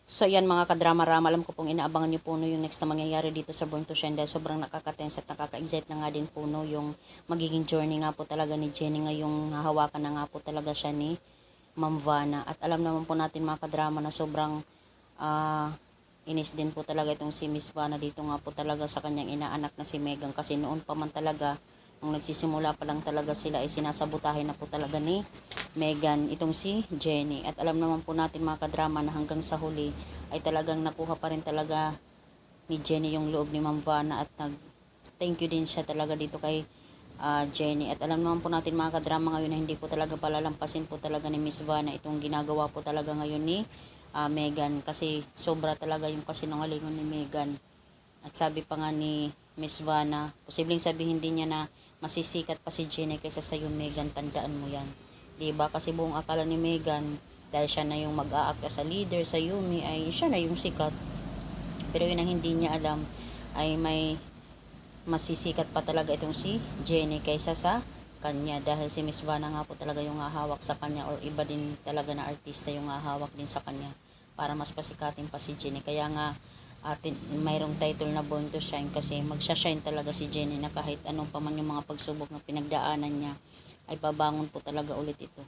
So yan mga kadrama-rama, alam ko pong inaabangan nyo po no yung next na mangyayari dito sa Born to Shine dahil sobrang nakaka-tense at nakaka-excite na nga din po no yung magiging journey nga po talaga ni Jenny, ngayong hahawakan na nga po talaga siya ni Ma'am Vanna. At alam naman po natin mga kadrama na sobrang inis din po talaga itong si Miss Vanna dito nga po talaga sa kanyang inaanak na si Megan, kasi noon pa man talaga nung nagsisimula pa lang talaga sila ay sinasabotahin na po talaga ni Megan itong si Jenny. At alam naman po natin mga kadrama na hanggang sa huli ay talagang nakuha pa rin talaga ni Jenny yung loob ni Ma'am Vanna at thank you din siya talaga dito kay Jenny. At alam naman po natin mga kadrama ngayon na hindi po talaga palalampasin po talaga ni Miss Vanna itong ginagawa po talaga ngayon ni Megan, kasi sobra talaga yung kasinungalingan ni Megan. At sabi pa nga ni Miss Vanna, posibleng sabihin din niya na masisikat pa si Jenny kaysa sa yung Megan, tandaan mo yan. Diba? Kasi buong akala ni Megan, dahil siya na yung mag-aakta sa leader sa Yumi, ay siya na yung sikat. Pero yun ang hindi niya alam, ay may masisikat pa talaga itong si Jenny kaysa sa kanya, dahil si Miss Vanna nga po talaga yung hahawak sa kanya, or iba din talaga na artista yung hahawak din sa kanya para mas pasikatin pa si Jenny. Kaya nga mayroong title na Born to Shine, kasi magsha-shine talaga si Jenny na kahit anong pa man yung mga pagsubok na pinagdaanan niya ay babangon po talaga ulit ito.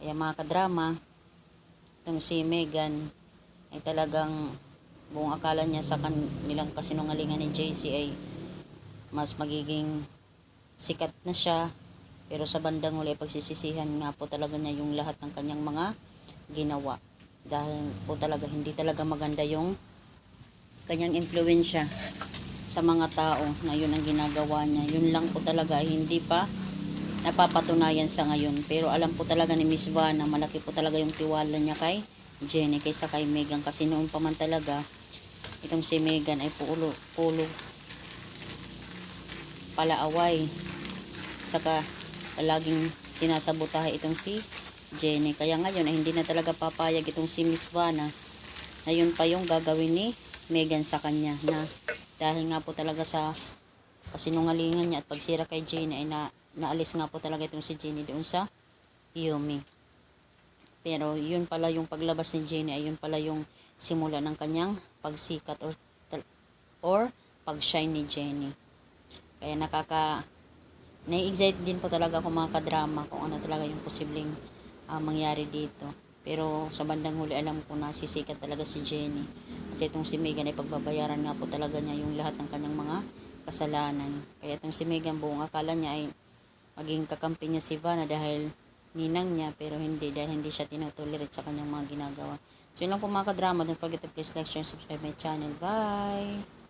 Kaya mga kadrama, itong si Megan ay talagang buong akala niya sa kanilang kasinungalingan ni JC ay mas magiging sikat na siya, pero sa bandang huli pagsisisihan nga po talaga niya yung lahat ng kanyang mga ginawa, dahil po talaga hindi talaga maganda yung kanyang impluwensya sa mga tao na yun ang ginagawa niya. Yun lang po talaga ay hindi pa napapatunayan sa ngayon, pero alam po talaga ni Miss Vanna malaki po talaga yung tiwala niya kay Jenny kaysa kay Megan, kasi noon pa man talaga itong si Megan ay pulo palaaway, saka laging sinasabotahe itong si Jenny. Kaya ngayon ay hindi na talaga papayag itong si Miss Vanna na yun pa yung gagawin ni Megan sa kanya, na dahil nga po talaga sa kasinungalingan niya at pagsira kay Jenny ay naalis nga po talaga itong si Jenny doon sa Yumi. Pero yun pala yung paglabas ni Jenny ay yun pala yung simula ng kanyang pagsikat or pag-shine ni Jenny. Kaya na-excite din po talaga ako mga kadrama kung ano talaga yung posibleng mangyari dito. Pero sa bandang huli alam ko na sisikat talaga si Jenny. At itong si Megan ay pagbabayaran nga po talaga niya yung lahat ng kanyang mga kasalanan. Kaya itong si Megan buong akala niya ay maging kakampi niya si Vanna dahil ninang niya, pero hindi, dahil hindi siya tinutolerate sa kanyang mga ginagawa. So yun lang po mga kadrama. Don't forget to please like, share, and subscribe my channel. Bye!